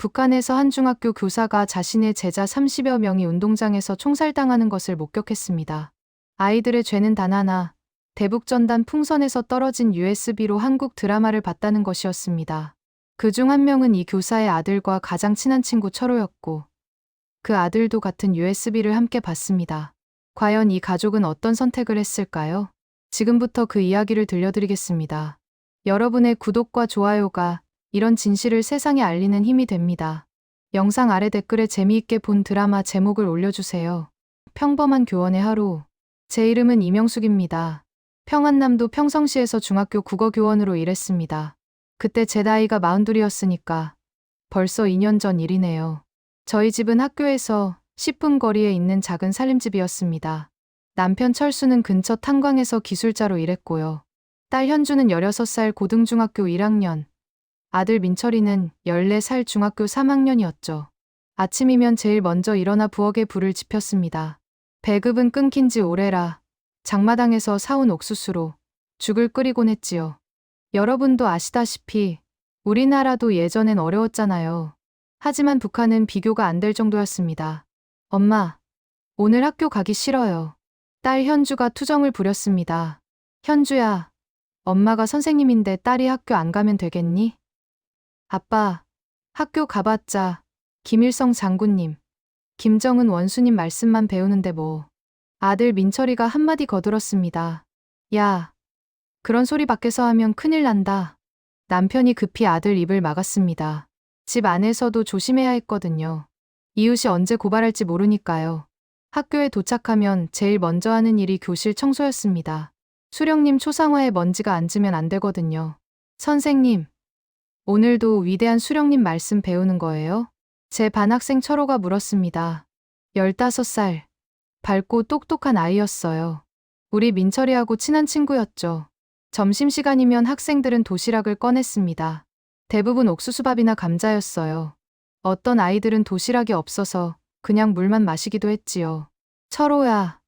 북한에서 한 중학교 교사가 자신의 제자 30여 명이 운동장에서 총살당하는 것을 목격했습니다. 아이들의 죄는 단 하나, 대북전단 풍선에서 떨어진 USB로 한국 드라마를 봤다는 것이었습니다. 그중 한 명은 이 교사의 아들과 가장 친한 친구 철호였고, 그 아들도 같은 USB를 함께 봤습니다. 과연 이 가족은 어떤 선택을 했을까요? 지금부터 그 이야기를 들려드리겠습니다. 여러분의 구독과 좋아요가 이런 진실을 세상에 알리는 힘이 됩니다. 영상 아래 댓글에 재미있게 본 드라마 제목을 올려주세요. 평범한 교원의 하루. 제 이름은 이명숙입니다. 평안남도 평성시에서 중학교 국어교원으로 일했습니다. 그때 제 나이가 42였으니까 벌써 2년 전 일이네요. 저희 집은 학교에서 10분 거리에 있는 작은 살림집이었습니다. 남편 철수는 근처 탄광에서 기술자로 일했고요. 딸 현주는 16살 고등중학교 1학년, 아들 민철이는 14살 중학교 3학년이었죠. 아침이면 제일 먼저 일어나 부엌에 불을 지폈습니다. 배급은 끊긴 지 오래라 장마당에서 사온 옥수수로 죽을 끓이곤 했지요. 여러분도 아시다시피 우리나라도 예전엔 어려웠잖아요. 하지만 북한은 비교가 안 될 정도였습니다. 엄마, 오늘 학교 가기 싫어요. 딸 현주가 투정을 부렸습니다. 현주야, 엄마가 선생님인데 딸이 학교 안 가면 되겠니? 아빠, 학교 가봤자 김일성 장군님, 김정은 원수님 말씀만 배우는데 뭐. 아들 민철이가 한마디 거들었습니다. 야, 그런 소리 밖에서 하면 큰일 난다. 남편이 급히 아들 입을 막았습니다. 집 안에서도 조심해야 했거든요. 이웃이 언제 고발할지 모르니까요. 학교에 도착하면 제일 먼저 하는 일이 교실 청소였습니다. 수령님 초상화에 먼지가 앉으면 안 되거든요. 선생님, 오늘도 위대한 수령님 말씀 배우는 거예요? 제 반 학생 철호가 물었습니다. 15살, 밝고 똑똑한 아이였어요. 우리 민철이하고 친한 친구였죠. 점심시간이면 학생들은 도시락을 꺼냈습니다. 대부분 옥수수밥이나 감자였어요. 어떤 아이들은 도시락이 없어서 그냥 물만 마시기도 했지요. 철호야,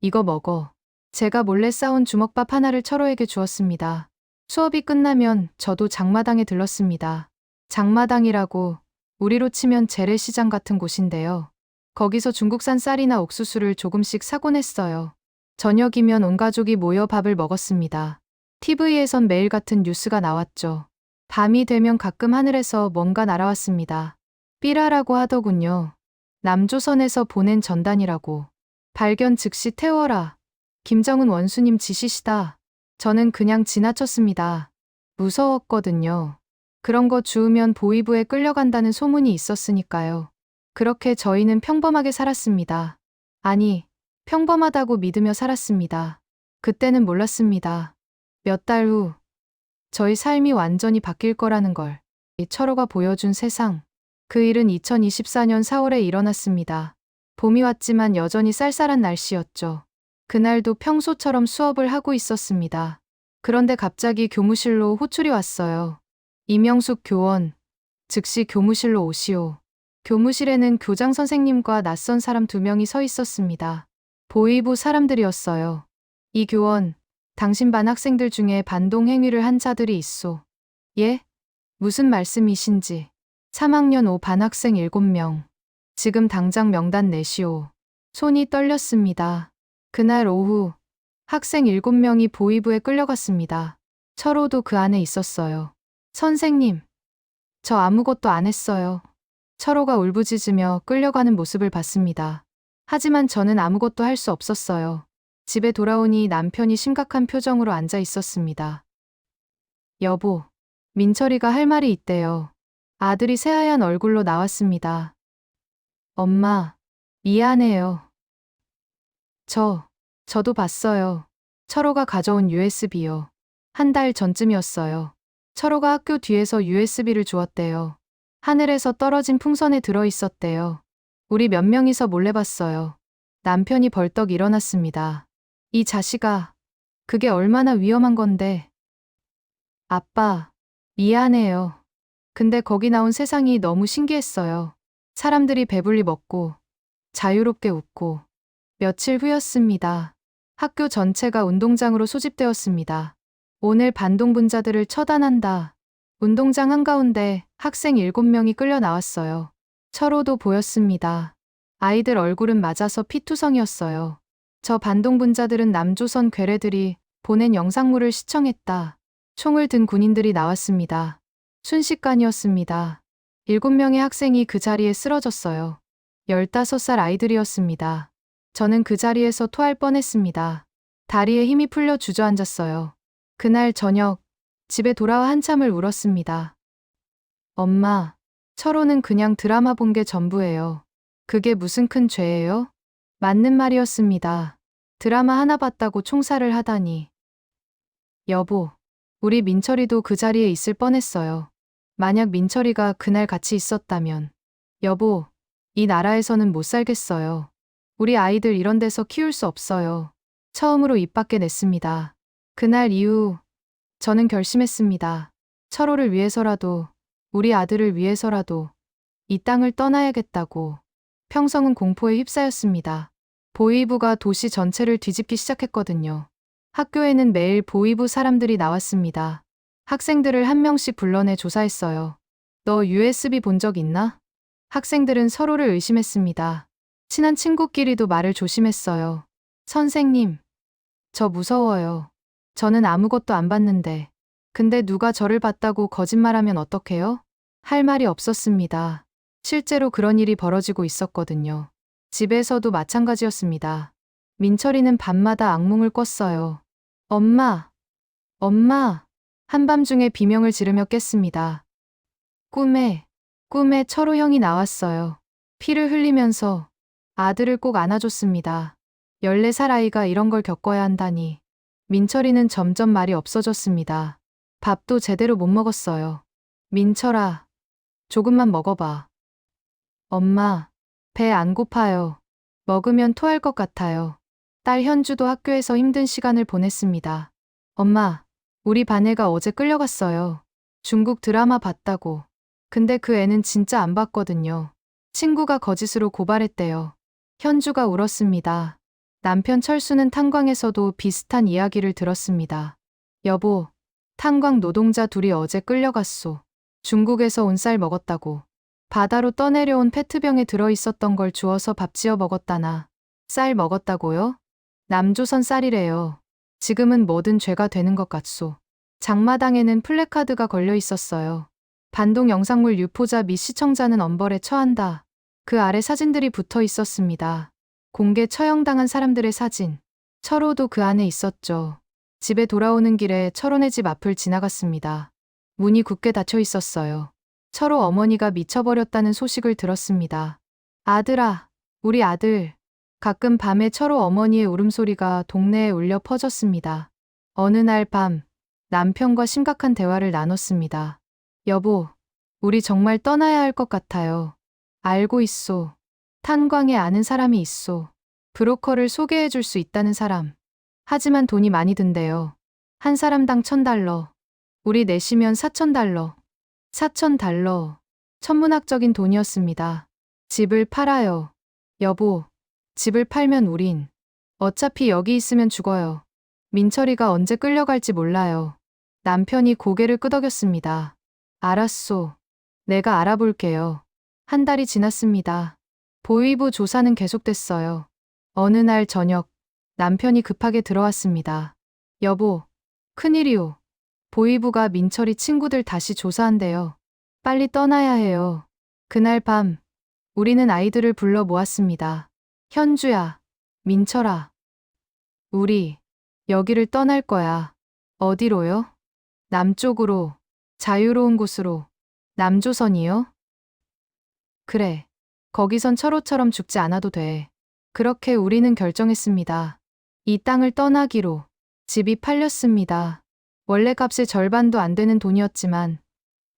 이거 먹어. 제가 몰래 싸온 주먹밥 하나를 철호에게 주었습니다. 수업이 끝나면 저도 장마당에 들렀습니다. 장마당이라고 우리로 치면 재래시장 같은 곳인데요. 거기서 중국산 쌀이나 옥수수를 조금씩 사곤 했어요. 저녁이면 온 가족이 모여 밥을 먹었습니다. TV에선 매일 같은 뉴스가 나왔죠. 밤이 되면 가끔 하늘에서 뭔가 날아왔습니다. 삐라라고 하더군요. 남조선에서 보낸 전단이라고. 발견 즉시 태워라. 김정은 원수님 지시시다. 저는 그냥 지나쳤습니다. 무서웠거든요. 그런 거 주우면 보위부에 끌려간다는 소문이 있었으니까요. 그렇게 저희는 평범하게 살았습니다. 아니, 평범하다고 믿으며 살았습니다. 그때는 몰랐습니다. 몇 달 후, 저희 삶이 완전히 바뀔 거라는 걸. 철호가 보여준 세상. 그 일은 2024년 4월에 일어났습니다. 봄이 왔지만 여전히 쌀쌀한 날씨였죠. 그날도 평소처럼 수업을 하고 있었습니다. 그런데 갑자기 교무실로 호출이 왔어요. 이명숙 교원, 즉시 교무실로 오시오. 교무실에는 교장 선생님과 낯선 사람 2명이 서 있었습니다. 보위부 사람들이었어요. 이 교원, 당신 반 학생들 중에 반동 행위를 한 자들이 있소. 예? 무슨 말씀이신지. 3학년 5 반 학생 7명. 지금 당장 명단 내시오. 손이 떨렸습니다. 그날 오후 학생 7명이 보위부에 끌려갔습니다. 철호도 그 안에 있었어요. 선생님, 저 아무것도 안 했어요. 철호가 울부짖으며 끌려가는 모습을 봤습니다. 하지만 저는 아무것도 할 수 없었어요. 집에 돌아오니 남편이 심각한 표정으로 앉아 있었습니다. 여보, 민철이가 할 말이 있대요. 아들이 새하얀 얼굴로 나왔습니다. 엄마, 미안해요. 저도 봤어요. 철호가 가져온 USB요. 한 달 전쯤이었어요. 철호가 학교 뒤에서 USB를 주었대요. 하늘에서 떨어진 풍선에 들어있었대요. 우리 몇 명이서 몰래 봤어요. 남편이 벌떡 일어났습니다. 이 자식아, 그게 얼마나 위험한 건데. 아빠, 미안해요. 근데 거기 나온 세상이 너무 신기했어요. 사람들이 배불리 먹고, 자유롭게 웃고. 며칠 후였습니다. 학교 전체가 운동장으로 소집되었습니다. 오늘 반동분자들을 처단한다. 운동장 한가운데 학생 7명이 끌려 나왔어요. 철호도 보였습니다. 아이들 얼굴은 맞아서 피투성이었어요. 저 반동분자들은 남조선 괴뢰들이 보낸 영상물을 시청했다. 총을 든 군인들이 나왔습니다. 순식간이었습니다. 7명의 학생이 그 자리에 쓰러졌어요. 15살 아이들이었습니다. 저는 그 자리에서 토할 뻔했습니다. 다리에 힘이 풀려 주저앉았어요. 그날 저녁, 집에 돌아와 한참을 울었습니다. 엄마, 철호는 그냥 드라마 본 게 전부예요. 그게 무슨 큰 죄예요? 맞는 말이었습니다. 드라마 하나 봤다고 총살을 하다니. 여보, 우리 민철이도 그 자리에 있을 뻔했어요. 만약 민철이가 그날 같이 있었다면. 여보, 이 나라에서는 못 살겠어요. 우리 아이들 이런 데서 키울 수 없어요. 처음으로 입 밖에 냈습니다. 그날 이후 저는 결심했습니다. 철호를 위해서라도, 우리 아들을 위해서라도 이 땅을 떠나야겠다고. 평성은 공포에 휩싸였습니다. 보위부가 도시 전체를 뒤집기 시작했거든요. 학교에는 매일 보위부 사람들이 나왔습니다. 학생들을 한 명씩 불러내 조사했어요. 너 USB 본 적 있나? 학생들은 서로를 의심했습니다. 친한 친구끼리도 말을 조심했어요. 선생님, 저 무서워요. 저는 아무것도 안 봤는데. 근데 누가 저를 봤다고 거짓말하면 어떡해요? 할 말이 없었습니다. 실제로 그런 일이 벌어지고 있었거든요. 집에서도 마찬가지였습니다. 민철이는 밤마다 악몽을 꿨어요. 엄마, 엄마. 한밤중에 비명을 지르며 깼습니다. 꿈에 철호 형이 나왔어요. 피를 흘리면서 아들을 꼭 안아줬습니다. 14살 아이가 이런 걸 겪어야 한다니. 민철이는 점점 말이 없어졌습니다. 밥도 제대로 못 먹었어요. 민철아, 조금만 먹어봐. 엄마, 배 안 고파요. 먹으면 토할 것 같아요. 딸 현주도 학교에서 힘든 시간을 보냈습니다. 엄마, 우리 반 애가 어제 끌려갔어요. 중국 드라마 봤다고. 근데 그 애는 진짜 안 봤거든요. 친구가 거짓으로 고발했대요. 현주가 울었습니다. 남편 철수는 탄광에서도 비슷한 이야기를 들었습니다. 여보, 탄광 노동자 둘이 어제 끌려갔소. 중국에서 온 쌀 먹었다고. 바다로 떠내려온 페트병에 들어있었던 걸 주워서 밥 지어 먹었다나. 쌀 먹었다고요? 남조선 쌀이래요. 지금은 뭐든 죄가 되는 것 같소. 장마당에는 플래카드가 걸려 있었어요. 반동 영상물 유포자 및 시청자는 엄벌에 처한다. 그 아래 사진들이 붙어 있었습니다. 공개 처형당한 사람들의 사진. 철호도 그 안에 있었죠. 집에 돌아오는 길에 철호네 집 앞을 지나갔습니다. 문이 굳게 닫혀 있었어요. 철호 어머니가 미쳐버렸다는 소식을 들었습니다. 아들아, 우리 아들. 가끔 밤에 철호 어머니의 울음소리가 동네에 울려 퍼졌습니다. 어느 날 밤, 남편과 심각한 대화를 나눴습니다. 여보, 우리 정말 떠나야 할 것 같아요. 알고 있소. 탄광에 아는 사람이 있소. 브로커를 소개해 줄 수 있다는 사람. 하지만 돈이 많이 든대요. 한 사람당 $1,000. 우리 내시면 $4,000. $4,000. 천문학적인 돈이었습니다. 집을 팔아요. 여보, 집을 팔면 우린 어차피 여기 있으면 죽어요. 민철이가 언제 끌려갈지 몰라요. 남편이 고개를 끄덕였습니다. 알았소. 내가 알아볼게요. 한 달이 지났습니다. 보위부 조사는 계속됐어요. 어느 날 저녁, 남편이 급하게 들어왔습니다. 여보, 큰일이오. 보위부가 민철이 친구들 다시 조사한대요. 빨리 떠나야 해요. 그날 밤, 우리는 아이들을 불러 모았습니다. 현주야, 민철아. 우리, 여기를 떠날 거야. 어디로요? 남쪽으로, 자유로운 곳으로. 남조선이요? 그래. 거기선 철호처럼 죽지 않아도 돼. 그렇게 우리는 결정했습니다. 이 땅을 떠나기로. 집이 팔렸습니다. 원래 값의 절반도 안 되는 돈이었지만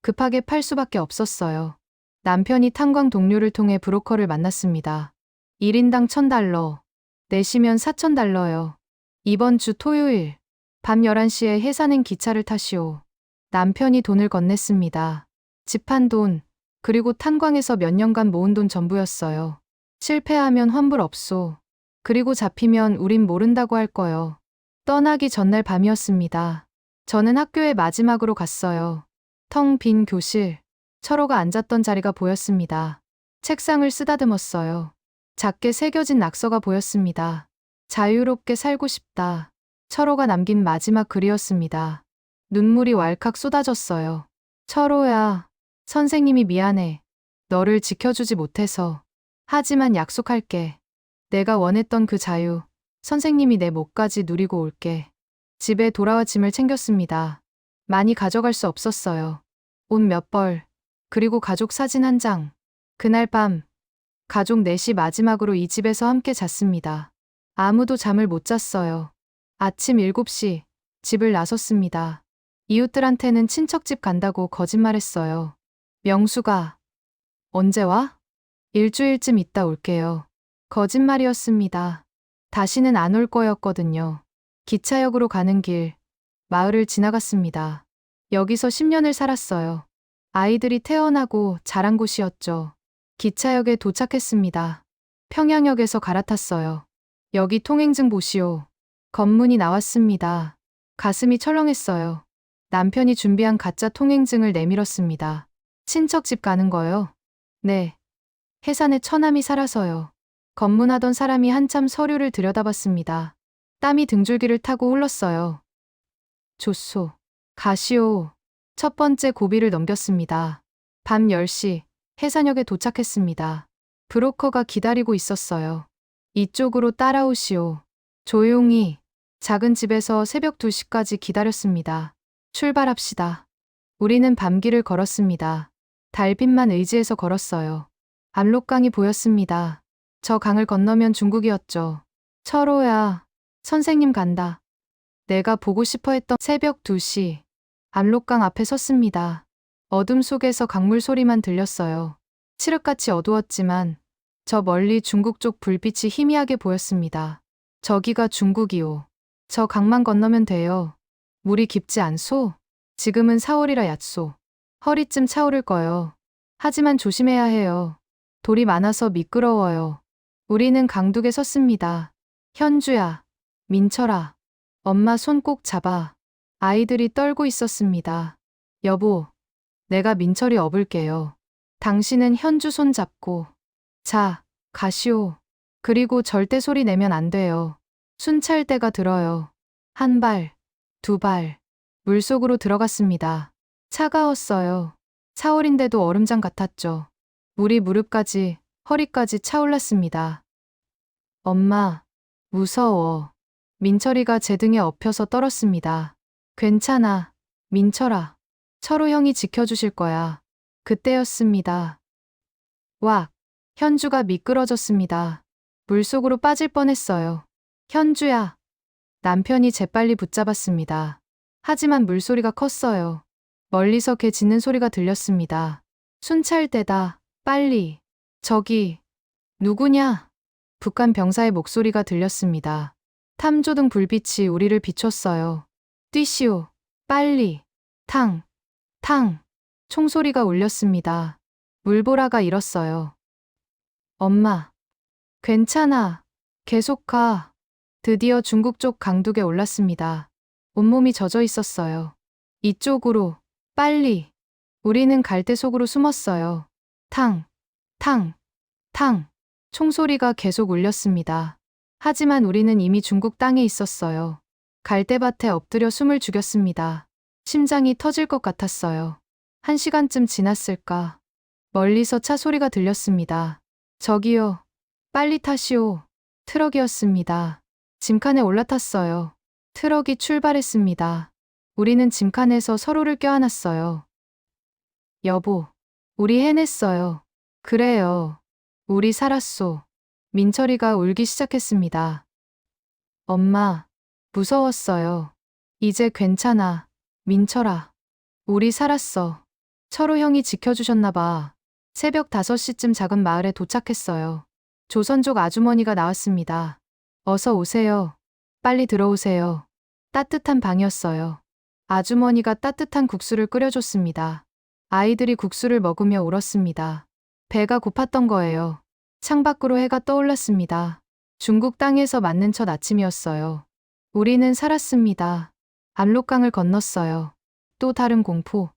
급하게 팔 수밖에 없었어요. 남편이 탄광 동료를 통해 브로커를 만났습니다. 1인당 $1,000. 내시면 $4,000요. 이번 주 토요일 밤 11시에 해산행 기차를 타시오. 남편이 돈을 건넸습니다. 집 한 돈, 그리고 탄광에서 몇 년간 모은 돈 전부였어요. 실패하면 환불 없소. 그리고 잡히면 우린 모른다고 할 거요. 떠나기 전날 밤이었습니다. 저는 학교에 마지막으로 갔어요. 텅 빈 교실. 철호가 앉았던 자리가 보였습니다. 책상을 쓰다듬었어요. 작게 새겨진 낙서가 보였습니다. 자유롭게 살고 싶다. 철호가 남긴 마지막 글이었습니다. 눈물이 왈칵 쏟아졌어요. 철호야, 선생님이 미안해. 너를 지켜주지 못해서. 하지만 약속할게. 내가 원했던 그 자유, 선생님이 내 목까지 누리고 올게. 집에 돌아와 짐을 챙겼습니다. 많이 가져갈 수 없었어요. 옷 몇 벌, 그리고 가족 사진 한 장. 그날 밤, 가족 넷이 마지막으로 이 집에서 함께 잤습니다. 아무도 잠을 못 잤어요. 아침 7시, 집을 나섰습니다. 이웃들한테는 친척집 간다고 거짓말했어요. 명수가, 언제 와? 일주일쯤 있다 올게요. 거짓말이었습니다. 다시는 안 올 거였거든요. 기차역으로 가는 길, 마을을 지나갔습니다. 여기서 10년을 살았어요. 아이들이 태어나고 자란 곳이었죠. 기차역에 도착했습니다. 평양역에서 갈아탔어요. 여기 통행증 보시오. 검문이 나왔습니다. 가슴이 철렁했어요. 남편이 준비한 가짜 통행증을 내밀었습니다. 친척 집 가는 거요? 네. 해산에 처남이 살아서요. 검문하던 사람이 한참 서류를 들여다봤습니다. 땀이 등줄기를 타고 흘렀어요. 좋소. 가시오. 첫 번째 고비를 넘겼습니다. 밤 10시, 해산역에 도착했습니다. 브로커가 기다리고 있었어요. 이쪽으로 따라오시오. 조용히, 작은 집에서 새벽 2시까지 기다렸습니다. 출발합시다. 우리는 밤길을 걸었습니다. 달빛만 의지해서 걸었어요. 압록강이 보였습니다. 저 강을 건너면 중국이었죠. 철호야, 선생님 간다. 내가 보고 싶어 했던 새벽 2시, 압록강 앞에 섰습니다. 어둠 속에서 강물 소리만 들렸어요. 칠흑같이 어두웠지만 저 멀리 중국 쪽 불빛이 희미하게 보였습니다. 저기가 중국이오. 저 강만 건너면 돼요. 물이 깊지 않소? 지금은 4월이라 얕소. 허리쯤 차오를 거요. 하지만 조심해야 해요. 돌이 많아서 미끄러워요. 우리는 강둑에 섰습니다. 현주야, 민철아, 엄마 손 꼭 잡아. 아이들이 떨고 있었습니다. 여보, 내가 민철이 업을게요. 당신은 현주 손 잡고. 자, 가시오. 그리고 절대 소리 내면 안 돼요. 순찰 때가 들어요. 한 발, 두 발. 물속으로 들어갔습니다. 차가웠어요. 4월인데도 얼음장 같았죠. 물이 무릎까지, 허리까지 차올랐습니다. 엄마, 무서워. 민철이가 제 등에 엎혀서 떨었습니다. 괜찮아, 민철아. 철호 형이 지켜주실 거야. 그때였습니다. 왁, 현주가 미끄러졌습니다. 물속으로 빠질 뻔했어요. 현주야. 남편이 재빨리 붙잡았습니다. 하지만 물소리가 컸어요. 멀리서 개 짖는 소리가 들렸습니다. 순찰대다, 빨리. 저기, 누구냐? 북한 병사의 목소리가 들렸습니다. 탐조등 불빛이 우리를 비췄어요. 뛰시오, 빨리. 탕, 탕. 총소리가 울렸습니다. 물보라가 일었어요. 엄마, 괜찮아. 계속 가. 드디어 중국 쪽 강둑에 올랐습니다. 온몸이 젖어 있었어요. 이쪽으로, 빨리. 우리는 갈대 속으로 숨었어요. 탕, 탕, 탕. 총소리가 계속 울렸습니다. 하지만 우리는 이미 중국 땅에 있었어요. 갈대밭에 엎드려 숨을 죽였습니다. 심장이 터질 것 같았어요. 1시간쯤 지났을까. 멀리서 차 소리가 들렸습니다. 저기요. 빨리 타시오. 트럭이었습니다. 짐칸에 올라탔어요. 트럭이 출발했습니다. 우리는 짐칸에서 서로를 껴안았어요. 여보, 우리 해냈어요. 그래요. 우리 살았소. 민철이가 울기 시작했습니다. 엄마, 무서웠어요. 이제 괜찮아. 민철아. 우리 살았어. 철호 형이 지켜주셨나 봐. 새벽 5시쯤 작은 마을에 도착했어요. 조선족 아주머니가 나왔습니다. 어서 오세요. 빨리 들어오세요. 따뜻한 방이었어요. 아주머니가 따뜻한 국수를 끓여줬습니다. 아이들이 국수를 먹으며 울었습니다. 배가 고팠던 거예요. 창밖으로 해가 떠올랐습니다. 중국 땅에서 맞는 첫 아침이었어요. 우리는 살았습니다. 압록강을 건넜어요. 또 다른 공포.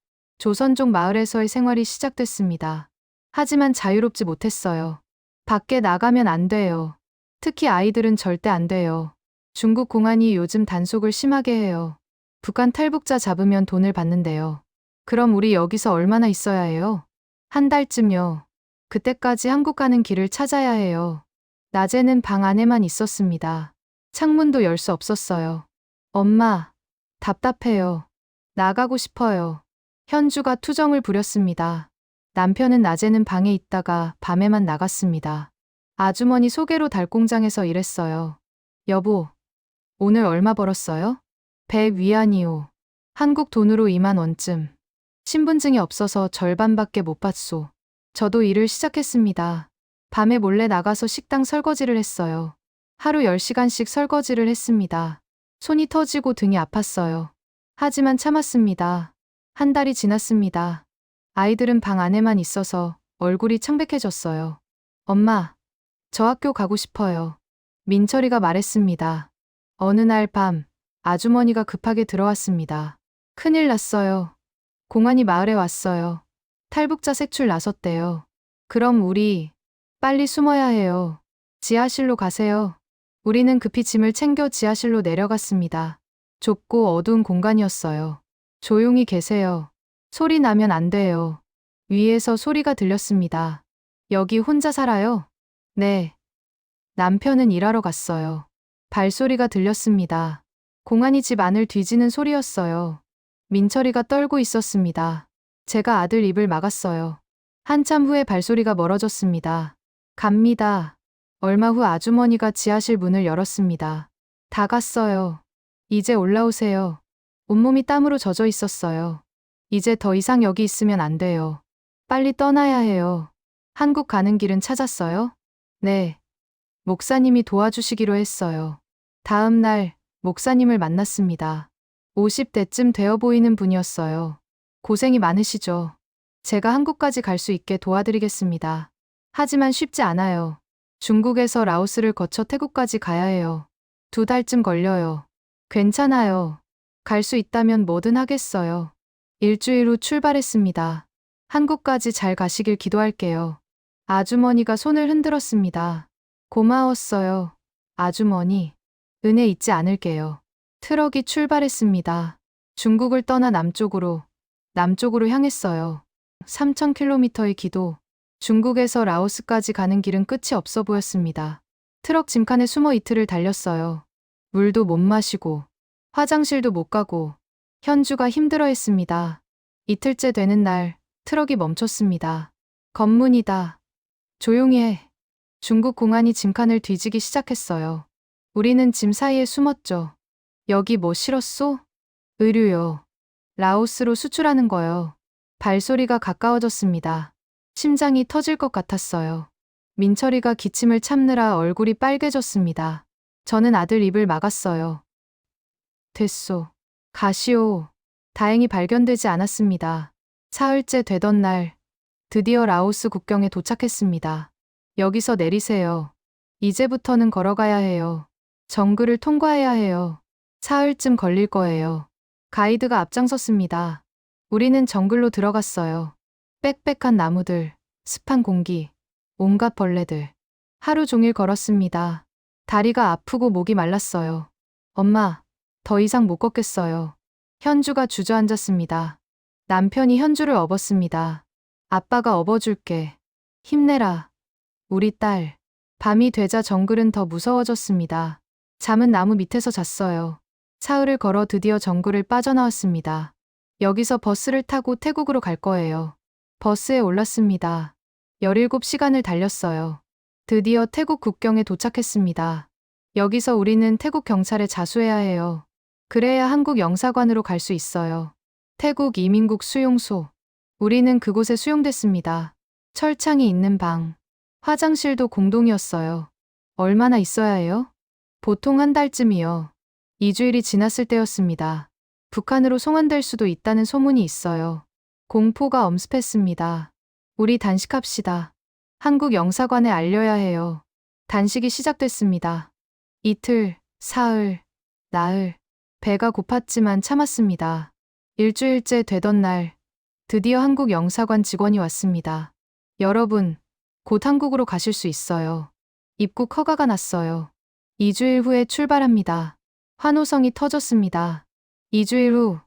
조선족 마을에서의 생활이 시작됐습니다. 하지만 자유롭지 못했어요. 밖에 나가면 안 돼요. 특히 아이들은 절대 안 돼요. 중국 공안이 요즘 단속을 심하게 해요. 북한 탈북자 잡으면 돈을 받는데요. 그럼 우리 여기서 얼마나 있어야 해요? 한 달쯤요. 그때까지 한국 가는 길을 찾아야 해요. 낮에는 방 안에만 있었습니다. 창문도 열 수 없었어요. 엄마, 답답해요. 나가고 싶어요. 현주가 투정을 부렸습니다. 남편은 낮에는 방에 있다가 밤에만 나갔습니다. 아주머니 소개로 닭공장에서 일했어요. 여보, 오늘 얼마 벌었어요? 100 위안이요. 한국 돈으로 2만 원쯤. 신분증이 없어서 절반밖에 못 받소. 저도 일을 시작했습니다. 밤에 몰래 나가서 식당 설거지를 했어요. 하루 10시간씩 설거지를 했습니다. 손이 터지고 등이 아팠어요. 하지만 참았습니다. 한 달이 지났습니다. 아이들은 방 안에만 있어서 얼굴이 창백해졌어요. 엄마, 저 학교 가고 싶어요. 민철이가 말했습니다. 어느 날 밤, 아주머니가 급하게 들어왔습니다. 큰일 났어요. 공안이 마을에 왔어요. 탈북자 색출 나섰대요. 그럼 우리 빨리 숨어야 해요. 지하실로 가세요. 우리는 급히 짐을 챙겨 지하실로 내려갔습니다. 좁고 어두운 공간이었어요. 조용히 계세요. 소리 나면 안 돼요. 위에서 소리가 들렸습니다. 여기 혼자 살아요? 네. 남편은 일하러 갔어요. 발소리가 들렸습니다. 공안이 집 안을 뒤지는 소리였어요. 민철이가 떨고 있었습니다. 제가 아들 입을 막았어요. 한참 후에 발소리가 멀어졌습니다. 갑니다. 얼마 후 아주머니가 지하실 문을 열었습니다. 다 갔어요. 이제 올라오세요. 온몸이 땀으로 젖어 있었어요. 이제 더 이상 여기 있으면 안 돼요. 빨리 떠나야 해요. 한국 가는 길은 찾았어요? 네. 목사님이 도와주시기로 했어요. 다음 날 목사님을 만났습니다. 50대쯤 되어 보이는 분이었어요. 고생이 많으시죠? 제가 한국까지 갈 수 있게 도와드리겠습니다. 하지만 쉽지 않아요. 중국에서 라오스를 거쳐 태국까지 가야 해요. 2달쯤 걸려요. 괜찮아요. 갈 수 있다면 뭐든 하겠어요. 일주일 후 출발했습니다. 한국까지 잘 가시길 기도할게요. 아주머니가 손을 흔들었습니다. 고마웠어요. 아주머니. 은혜 잊지 않을게요. 트럭이 출발했습니다. 중국을 떠나 남쪽으로 향했어요. 3,000km의 기도. 중국에서 라오스까지 가는 길은 끝이 없어 보였습니다. 트럭 짐칸에 숨어 이틀을 달렸어요. 물도 못 마시고, 화장실도 못 가고, 현주가 힘들어했습니다. 이틀째 되는 날, 트럭이 멈췄습니다. 검문이다. 조용히 해. 중국 공안이 짐칸을 뒤지기 시작했어요. 우리는 짐 사이에 숨었죠. 여기 뭐 실었소? 의류요. 라오스로 수출하는 거요. 발소리가 가까워졌습니다. 심장이 터질 것 같았어요. 민철이가 기침을 참느라 얼굴이 빨개졌습니다. 저는 아들 입을 막았어요. 됐소. 가시오. 다행히 발견되지 않았습니다. 사흘째 되던 날, 드디어 라오스 국경에 도착했습니다. 여기서 내리세요. 이제부터는 걸어가야 해요. 정글을 통과해야 해요. 사흘쯤 걸릴 거예요. 가이드가 앞장섰습니다. 우리는 정글로 들어갔어요. 빽빽한 나무들, 습한 공기, 온갖 벌레들. 하루 종일 걸었습니다. 다리가 아프고 목이 말랐어요. 엄마, 더 이상 못 걷겠어요. 현주가 주저앉았습니다. 남편이 현주를 업었습니다. 아빠가 업어줄게. 힘내라. 우리 딸. 밤이 되자 정글은 더 무서워졌습니다. 잠은 나무 밑에서 잤어요. 사흘을 걸어 드디어 정글을 빠져나왔습니다. 여기서 버스를 타고 태국으로 갈 거예요. 버스에 올랐습니다. 17시간을 달렸어요. 드디어 태국 국경에 도착했습니다. 여기서 우리는 태국 경찰에 자수해야 해요. 그래야 한국 영사관으로 갈 수 있어요. 태국 이민국 수용소. 우리는 그곳에 수용됐습니다. 철창이 있는 방. 화장실도 공동이었어요. 얼마나 있어야 해요? 보통 한 달쯤이요. 2주일이 지났을 때였습니다. 북한으로 송환될 수도 있다는 소문이 있어요. 공포가 엄습했습니다. 우리 단식합시다. 한국 영사관에 알려야 해요. 단식이 시작됐습니다. 이틀, 사흘, 나흘. 배가 고팠지만 참았습니다. 일주일째 되던 날, 드디어 한국 영사관 직원이 왔습니다. 여러분, 곧 한국으로 가실 수 있어요. 입국 허가가 났어요. 2주일 후에 출발합니다. 환호성이 터졌습니다. 2주일 후,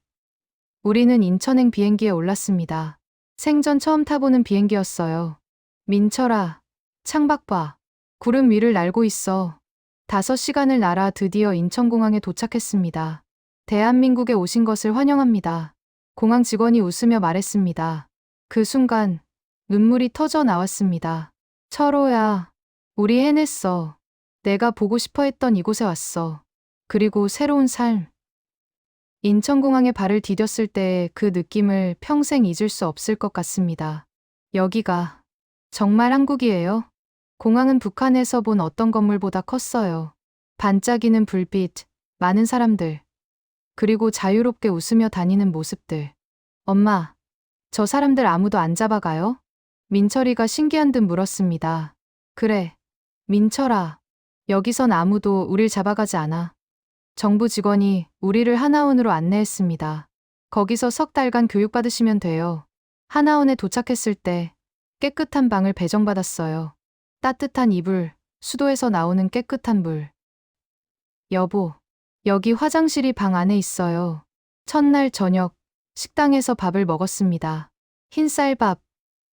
우리는 인천행 비행기에 올랐습니다. 생전 처음 타보는 비행기였어요. 민철아, 창밖 봐. 구름 위를 날고 있어. 5시간을 날아 드디어 인천공항에 도착했습니다. 대한민국에 오신 것을 환영합니다. 공항 직원이 웃으며 말했습니다. 그 순간 눈물이 터져 나왔습니다. 철호야, 우리 해냈어. 내가 보고 싶어 했던 이곳에 왔어. 그리고 새로운 삶. 인천공항에 발을 디뎠을 때의 그 느낌을 평생 잊을 수 없을 것 같습니다. 여기가 정말 한국이에요? 공항은 북한에서 본 어떤 건물보다 컸어요. 반짝이는 불빛, 많은 사람들, 그리고 자유롭게 웃으며 다니는 모습들. 엄마, 저 사람들 아무도 안 잡아가요? 민철이가 신기한 듯 물었습니다. 그래, 민철아. 여기선 아무도 우릴 잡아가지 않아. 정부 직원이 우리를 하나원으로 안내했습니다. 거기서 석 달간 교육받으시면 돼요. 하나원에 도착했을 때 깨끗한 방을 배정받았어요. 따뜻한 이불, 수도에서 나오는 깨끗한 물. 여보, 여기 화장실이 방 안에 있어요. 첫날 저녁, 식당에서 밥을 먹었습니다. 흰쌀밥,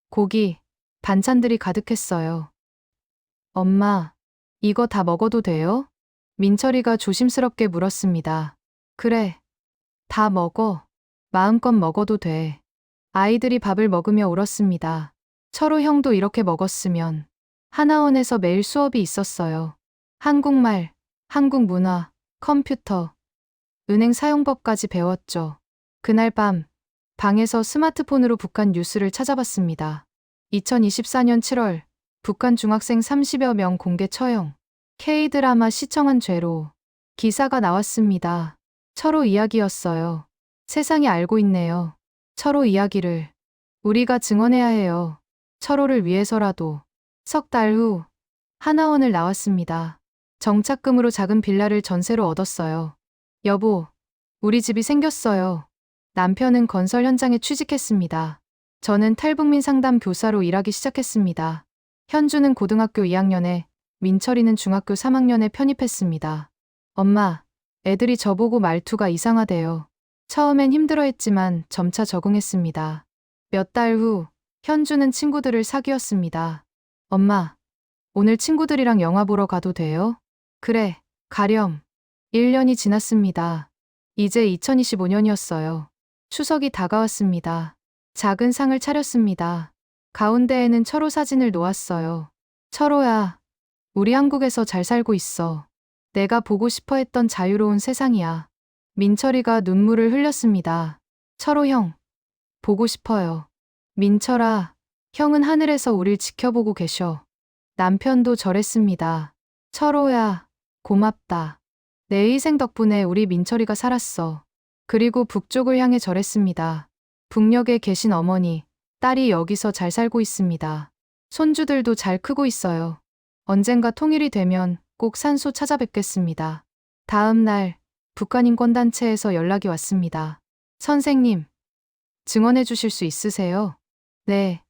고기, 반찬들이 가득했어요. 엄마, 이거 다 먹어도 돼요? 민철이가 조심스럽게 물었습니다. 그래, 다 먹어. 마음껏 먹어도 돼. 아이들이 밥을 먹으며 울었습니다. 철호 형도 이렇게 먹었으면. 하나원에서 매일 수업이 있었어요. 한국말, 한국 문화, 컴퓨터, 은행 사용법까지 배웠죠. 그날 밤, 방에서 스마트폰으로 북한 뉴스를 찾아봤습니다. 2024년 7월, 북한 중학생 30여 명 공개 처형. K드라마 시청한 죄로 기사가 나왔습니다. 철호 이야기였어요. 세상이 알고 있네요. 철호 이야기를 우리가 증언해야 해요. 철호를 위해서라도. 석 달 후 하나원을 나왔습니다. 정착금으로 작은 빌라를 전세로 얻었어요. 여보, 우리 집이 생겼어요. 남편은 건설 현장에 취직했습니다. 저는 탈북민 상담 교사로 일하기 시작했습니다. 현주는 고등학교 2학년에, 민철이는 중학교 3학년에 편입했습니다. 엄마, 애들이 저보고 말투가 이상하대요. 처음엔 힘들어했지만 점차 적응했습니다. 몇 달 후, 현주는 친구들을 사귀었습니다. 엄마, 오늘 친구들이랑 영화 보러 가도 돼요? 그래, 가렴. 1년이 지났습니다. 이제 2025년이었어요. 추석이 다가왔습니다. 작은 상을 차렸습니다. 가운데에는 철호 사진을 놓았어요. 철호야, 우리 한국에서 잘 살고 있어. 내가 보고 싶어 했던 자유로운 세상이야. 민철이가 눈물을 흘렸습니다. 철호 형, 보고 싶어요. 민철아, 형은 하늘에서 우릴 지켜보고 계셔. 남편도 저랬습니다. 철호야, 고맙다. 내 희생 덕분에 우리 민철이가 살았어. 그리고 북쪽을 향해 절했습니다. 북녘에 계신 어머니, 딸이 여기서 잘 살고 있습니다. 손주들도 잘 크고 있어요. 언젠가 통일이 되면 꼭 산소 찾아뵙겠습니다. 다음 날, 북한인권단체에서 연락이 왔습니다. 선생님, 증언해 주실 수 있으세요? 네,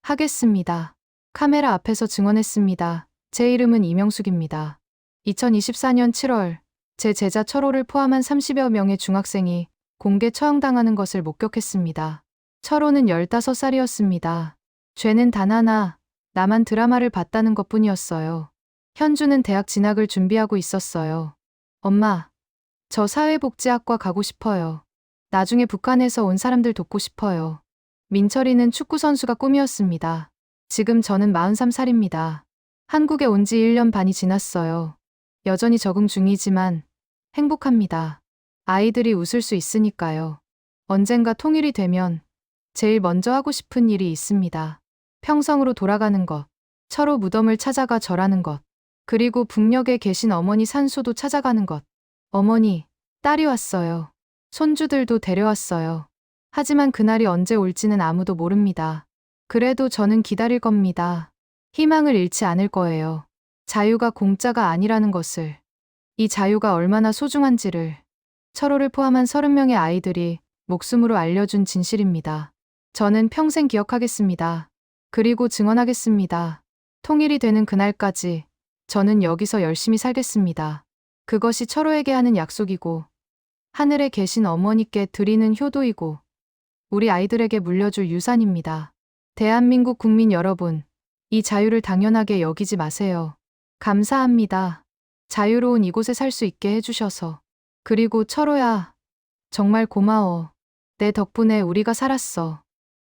하겠습니다. 카메라 앞에서 증언했습니다. 제 이름은 이명숙입니다. 2024년 7월, 제 제자 철호를 포함한 30여 명의 중학생이 공개 처형당하는 것을 목격했습니다. 철호는 15살이었습니다. 죄는 단 하나, 나만 드라마를 봤다는 것뿐이었어요. 현주는 대학 진학을 준비하고 있었어요. 엄마, 저 사회복지학과 가고 싶어요. 나중에 북한에서 온 사람들 돕고 싶어요. 민철이는 축구선수가 꿈이었습니다. 지금 저는 43살입니다. 한국에 온 지 1년 반이 지났어요. 여전히 적응 중이지만 행복합니다. 아이들이 웃을 수 있으니까요. 언젠가 통일이 되면 제일 먼저 하고 싶은 일이 있습니다. 평성으로 돌아가는 것, 철호 무덤을 찾아가 절하는 것, 그리고 북녘에 계신 어머니 산소도 찾아가는 것. 어머니, 딸이 왔어요. 손주들도 데려왔어요. 하지만 그날이 언제 올지는 아무도 모릅니다. 그래도 저는 기다릴 겁니다. 희망을 잃지 않을 거예요. 자유가 공짜가 아니라는 것을, 이 자유가 얼마나 소중한지를 철호를 포함한 30명의 아이들이 목숨으로 알려준 진실입니다. 저는 평생 기억하겠습니다. 그리고 증언하겠습니다. 통일이 되는 그날까지 저는 여기서 열심히 살겠습니다. 그것이 철호에게 하는 약속이고 하늘에 계신 어머니께 드리는 효도이고 우리 아이들에게 물려줄 유산입니다. 대한민국 국민 여러분, 이 자유를 당연하게 여기지 마세요. 감사합니다. 자유로운 이곳에 살 수 있게 해주셔서. 그리고 철호야, 정말 고마워. 내 덕분에 우리가 살았어.